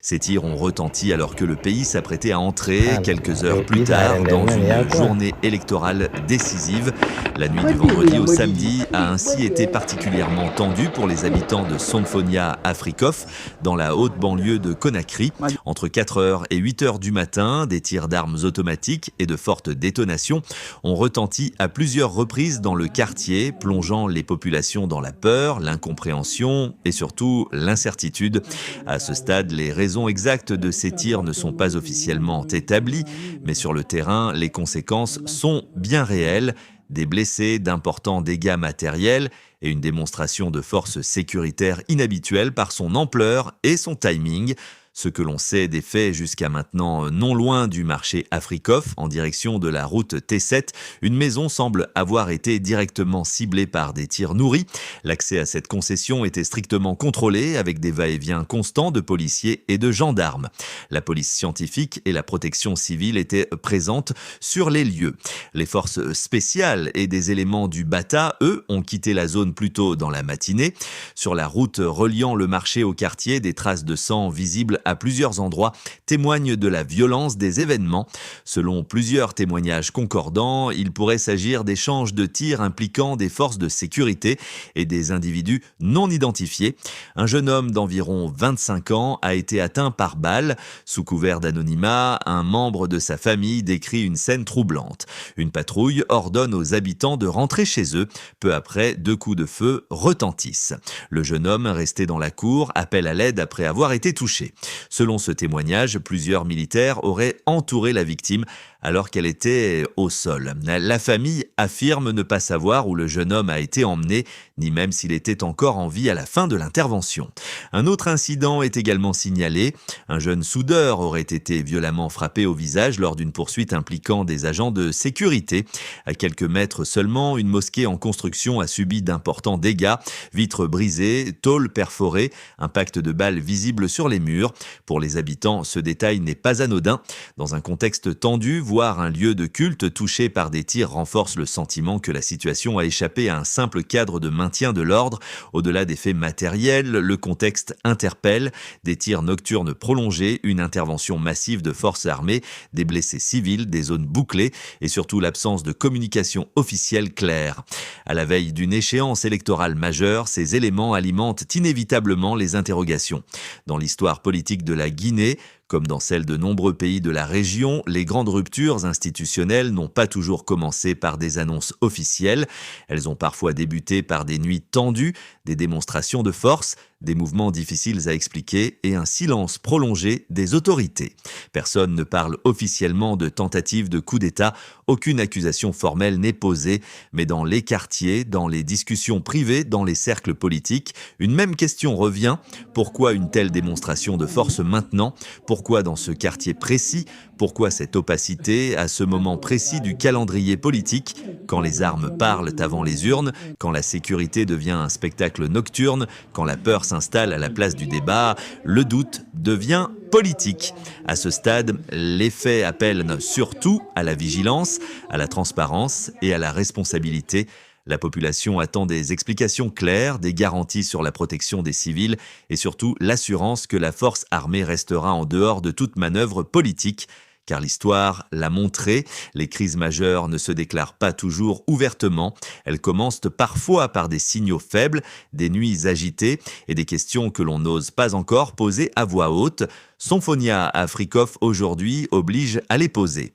Ces tirs ont retenti alors que le pays s'apprêtait à entrer, quelques heures plus tard, dans une journée électorale décisive. La nuit du vendredi au samedi a ainsi été particulièrement tendue pour les habitants de Somphonia Afrikov, dans la haute banlieue de Conakry. Entre 4h et 8h du matin, des tirs d'armes automatiques et de fortes détonations ont retenti à plusieurs reprises dans le quartier, plongeant les populations dans la peur, l'incompréhension et surtout l'incertitude. À ce stade, les raisons exactes de ces tirs ne sont pas officiellement établies, mais sur le terrain, les conséquences sont bien réelles. Des blessés, d'importants dégâts matériels et une démonstration de force sécuritaire inhabituelle par son ampleur et son timing. Ce que l'on sait des faits jusqu'à maintenant non loin du marché Afrikov, en direction de la route T7, une maison semble avoir été directement ciblée par des tirs nourris. L'accès à cette concession était strictement contrôlé avec des va-et-vient constants de policiers et de gendarmes. La police scientifique et la protection civile étaient présentes sur les lieux. Les forces spéciales et des éléments du Bata, eux, ont quitté la zone plus tôt dans la matinée. Sur la route reliant le marché au quartier, des traces de sang visibles à plusieurs endroits témoignent de la violence des événements. Selon plusieurs témoignages concordants, il pourrait s'agir d'échanges de tirs impliquant des forces de sécurité et des individus non identifiés. Un jeune homme d'environ 25 ans a été atteint par balle. Sous couvert d'anonymat, un membre de sa famille décrit une scène troublante. Une patrouille ordonne aux habitants de rentrer chez eux. Peu après, 2 coups de feu retentissent. Le jeune homme, resté dans la cour, appelle à l'aide après avoir été touché. Selon ce témoignage, plusieurs militaires auraient entouré la victime alors qu'elle était au sol. La famille affirme ne pas savoir où le jeune homme a été emmené, ni même s'il était encore en vie à la fin de l'intervention. Un autre incident est également signalé. Un jeune soudeur aurait été violemment frappé au visage lors d'une poursuite impliquant des agents de sécurité. À quelques mètres seulement, une mosquée en construction a subi d'importants dégâts. Vitres brisées, tôles perforées, impact de balles visibles sur les murs. Pour les habitants, ce détail n'est pas anodin. Dans un contexte tendu, voir un lieu de culte touché par des tirs renforce le sentiment que la situation a échappé à un simple cadre de maintien de l'ordre. Au-delà des faits matériels, le contexte interpelle. Des tirs nocturnes prolongés, une intervention massive de forces armées, des blessés civils, des zones bouclées et surtout l'absence de communication officielle claire. À la veille d'une échéance électorale majeure, ces éléments alimentent inévitablement les interrogations. Dans l'histoire politique de la Guinée, comme dans celle de nombreux pays de la région, les grandes ruptures institutionnelles n'ont pas toujours commencé par des annonces officielles. Elles ont parfois débuté par des nuits tendues, des démonstrations de force, des mouvements difficiles à expliquer et un silence prolongé des autorités. Personne ne parle officiellement de tentative de coup d'État, aucune accusation formelle n'est posée, mais dans les quartiers, dans les discussions privées, dans les cercles politiques, une même question revient. Pourquoi une telle démonstration de force maintenant ? Pourquoi dans ce quartier précis ? Pourquoi cette opacité à ce moment précis du calendrier politique, quand les armes parlent avant les urnes, quand la sécurité devient un spectacle nocturne, quand la peur s'installe à la place du débat, le doute devient politique. À ce stade, les faits appellent surtout à la vigilance, à la transparence et à la responsabilité. La population attend des explications claires, des garanties sur la protection des civils et surtout l'assurance que la force armée restera en dehors de toute manœuvre politique. Car l'histoire l'a montré, les crises majeures ne se déclarent pas toujours ouvertement. Elles commencent parfois par des signaux faibles, des nuits agitées et des questions que l'on n'ose pas encore poser à voix haute. Somphonia Afrikov aujourd'hui oblige à les poser.